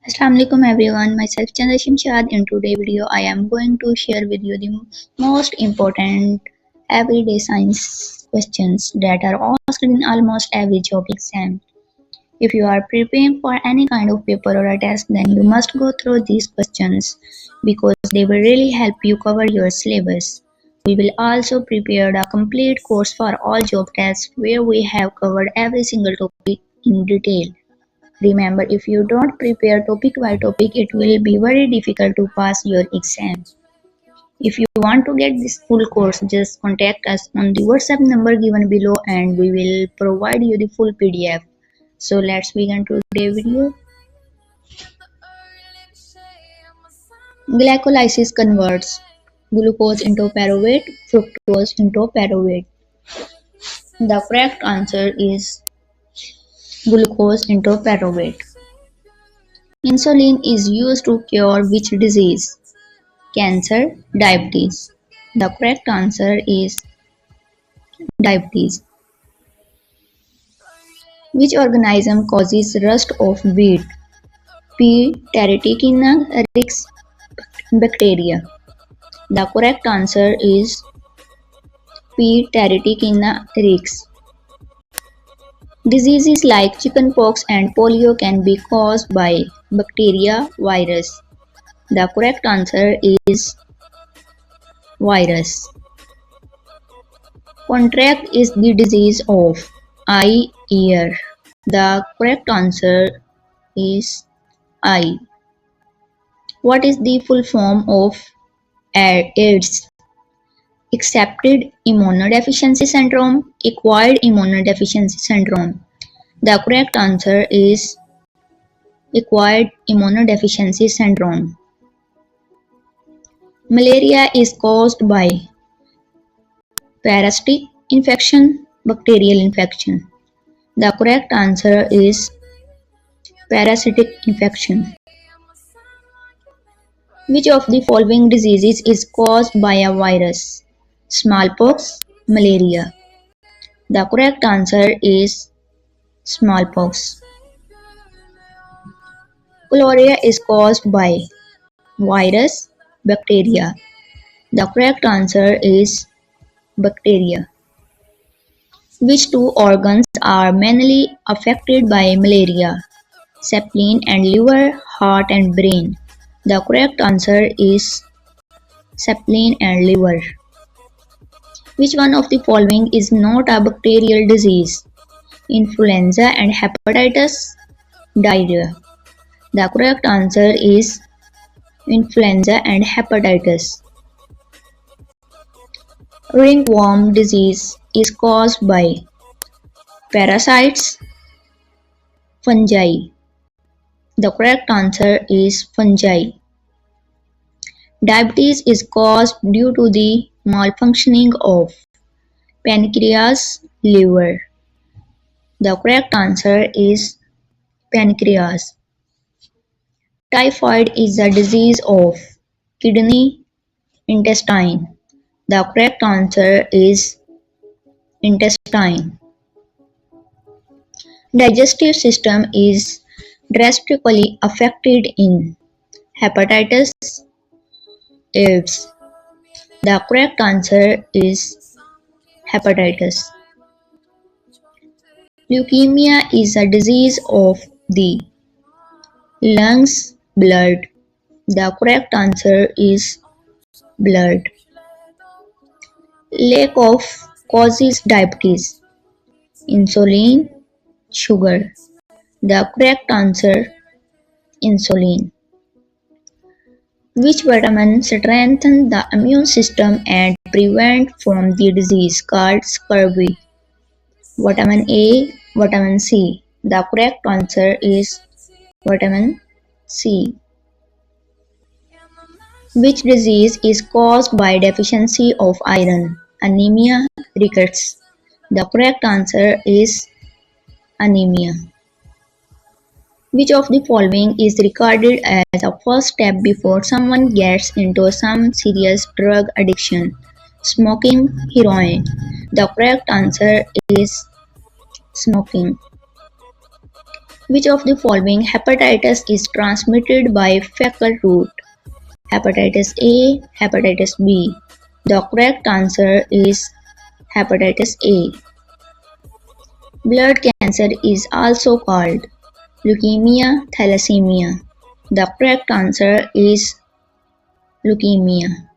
Assalamualaikum everyone, myself Science Mcqs. In today's video, I am going to share with you the most important everyday science questions that are asked in almost every job exam. If you are preparing for any kind of paper or a test, then you must go through these questions because they will really help you cover your syllabus. We will also prepare a complete course for all job tests where we have covered every single topic in detail. Remember, if you don't prepare topic by topic, it will be very difficult to pass your exam. If you want to get this full course, just contact us on the WhatsApp number given below and we will provide you the full PDF. So let's begin today's video. Glycolysis converts glucose into pyruvate, fructose into pyruvate. The correct answer is glucose into pyruvate. Insulin is used to cure which disease? Cancer, diabetes. The correct answer is diabetes. Which organism causes rust of wheat? P. Territicina-Rix bacteria. The correct answer is P. Territicina-Rix. Diseases like chickenpox and polio can be caused by bacteria, virus. The correct answer is virus. Cataract is the disease of eye, ear. The correct answer is eye. What is the full form of AIDS? Accepted immunodeficiency syndrome, acquired immunodeficiency syndrome. The correct answer is acquired immunodeficiency syndrome. Malaria is caused by parasitic infection, bacterial infection. The correct answer is parasitic infection. Which of the following diseases is caused by a virus? Smallpox, malaria. The correct answer is smallpox. Cholera is caused by virus, bacteria. The correct answer is bacteria. Which two organs are mainly affected by malaria? Spleen and liver, heart and brain. The correct answer is spleen and liver. Which one of the following is not a bacterial disease? Influenza and hepatitis, diarrhea. The correct answer is influenza and hepatitis. Ringworm disease is caused by parasites, fungi. The correct answer is fungi. Diabetes is caused due to the malfunctioning of pancreas, liver. The correct answer is pancreas. Typhoid is a disease of kidney, intestine. The correct answer is intestine. Digestive system is drastically affected in hepatitis, AIDS. The correct answer is hepatitis. Leukemia is a disease of the lungs, blood. The correct answer is blood. Lack of causes diabetes. Insulin, sugar. The correct answer, insulin. Which vitamin strengthens the immune system and prevent from the disease called scurvy? Vitamin A, vitamin C. The correct answer is vitamin C. Which disease is caused by deficiency of iron? Anemia, rickets. The correct answer is anemia. Which of the following is regarded as a first step before someone gets into some serious drug addiction? Smoking, heroin. The correct answer is smoking. Which of the following hepatitis is transmitted by fecal route? Hepatitis A, hepatitis B. The correct answer is hepatitis A. Blood cancer is also called leukemia, thalassemia. The correct answer is leukemia.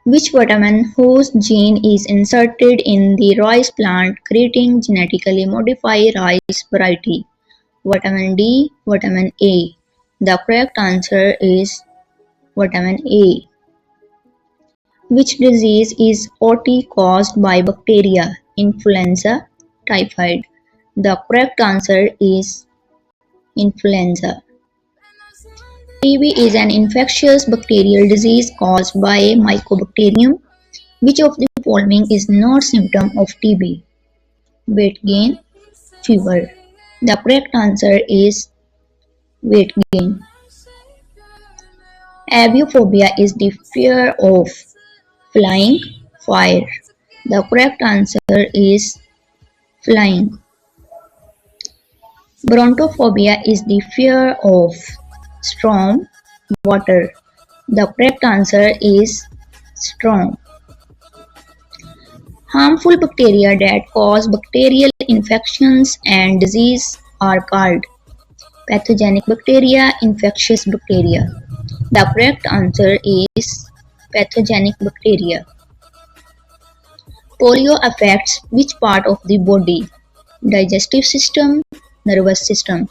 Which vitamin whose gene is inserted in the rice plant creating genetically modified rice variety? Vitamin D, vitamin A. The correct answer is vitamin A. Which disease is OT caused by bacteria? Influenza, typhoid. The correct answer is influenza. TB is an infectious bacterial disease caused by Mycobacterium. Which of the following is not symptom of TB? Weight gain, fever. The correct answer is weight gain. Aviophobia is the fear of flying, fire. The correct answer is flying. Brontophobia is the fear of storm, water. The correct answer is storm. Harmful bacteria that cause bacterial infections and disease are called pathogenic bacteria, infectious bacteria. The correct answer is pathogenic bacteria. Polio affects which part of the body? Digestive system, nervous system.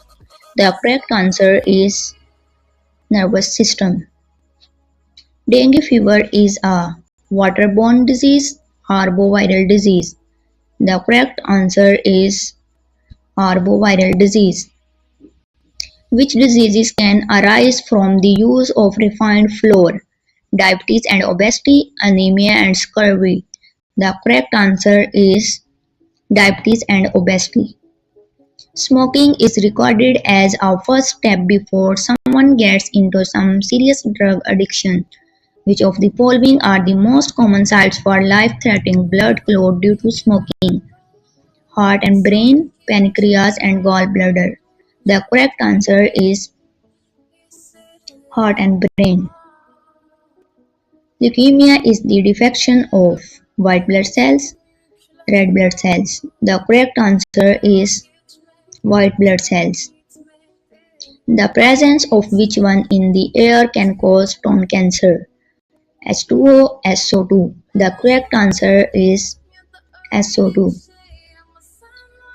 The correct answer is nervous system. Dengue fever is a waterborne disease, arboviral disease. The correct answer is arboviral disease. Which diseases can arise from the use of refined flour? Diabetes and obesity, anemia and scurvy. The correct answer is diabetes and obesity. Smoking is recorded as a first step before someone gets into some serious drug addiction. Which of the following are the most common sites for life-threatening blood clot due to smoking? Heart and brain, pancreas and gallbladder. The correct answer is heart and brain. Leukemia is the defection of white blood cells, red blood cells. The correct answer is white blood cells. The presence of which one in the air can cause stone cancer? H2O, SO2. The correct answer is SO2.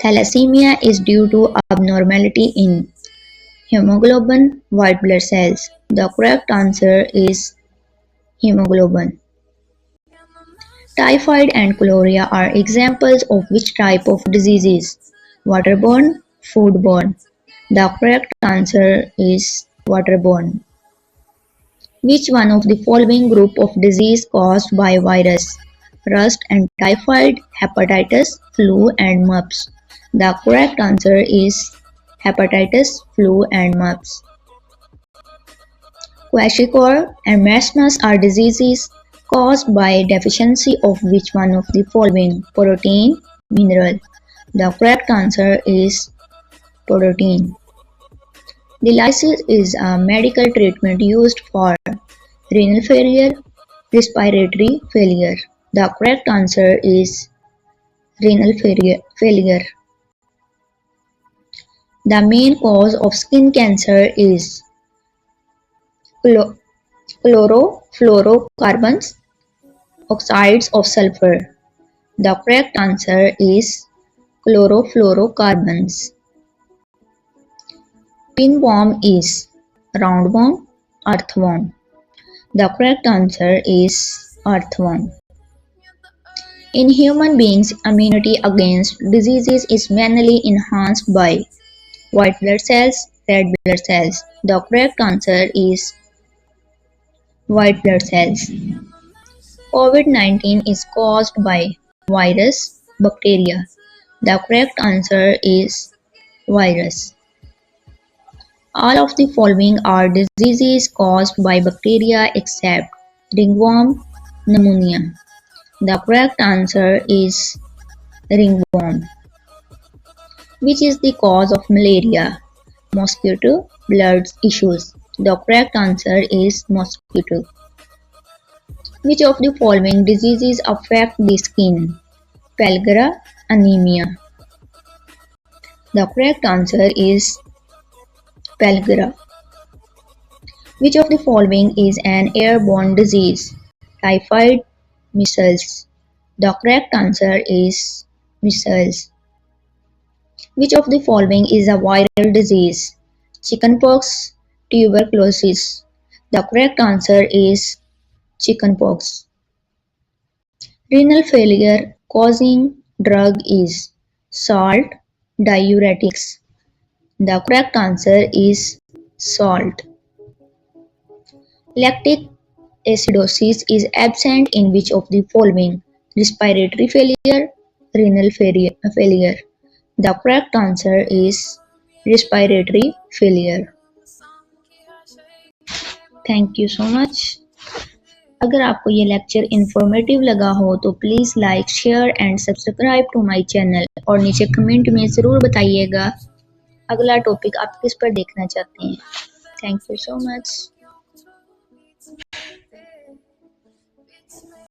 Thalassemia is due to abnormality in hemoglobin, white blood cells. The correct answer is hemoglobin. Typhoid and cholera are examples of which type of diseases? Waterborne, foodborne. The correct answer is waterborne. Which one of the following group of disease caused by virus? Rust and typhoid, hepatitis, flu and mumps. The correct answer is hepatitis, flu and mumps. Kwashiorkor and marasmus are diseases caused by deficiency of which one of the following? Protein, mineral. The correct answer is protein. Dialysis is a medical treatment used for renal failure, respiratory failure. The correct answer is renal failure. The main cause of skin cancer is chlorofluorocarbons, oxides of sulfur. The correct answer is chlorofluorocarbons. Pinworm is roundworm, earthworm. The correct answer is earthworm. In human beings, immunity against diseases is mainly enhanced by white blood cells, red blood cells. The correct answer is white blood cells. COVID-19 is caused by virus, bacteria. The correct answer is virus. All of the following are diseases caused by bacteria except ringworm, pneumonia. The correct answer is ringworm. Which is the cause of malaria? Mosquito blood issues. The correct answer is mosquito. Which of the following diseases affect the skin? Pellagra, anemia. The correct answer is pellagra. Which of the following is an airborne disease? Typhoid, measles. The correct answer is measles. Which of the following is a viral disease? Chickenpox, tuberculosis. The correct answer is chickenpox. Renal failure causing drug is salt, diuretics. The correct answer is salt. Lactic acidosis is absent in which of the following? Respiratory failure, renal failure. The correct answer is respiratory failure. Thank you so much. अगर आपको ये lecture informative लगा हो तो please like share and subscribe to my channel और नीचे comment में ज़रूर बताइएगा अगला टॉपिक आप किस पर देखना चाहते हैं। Thank you so much.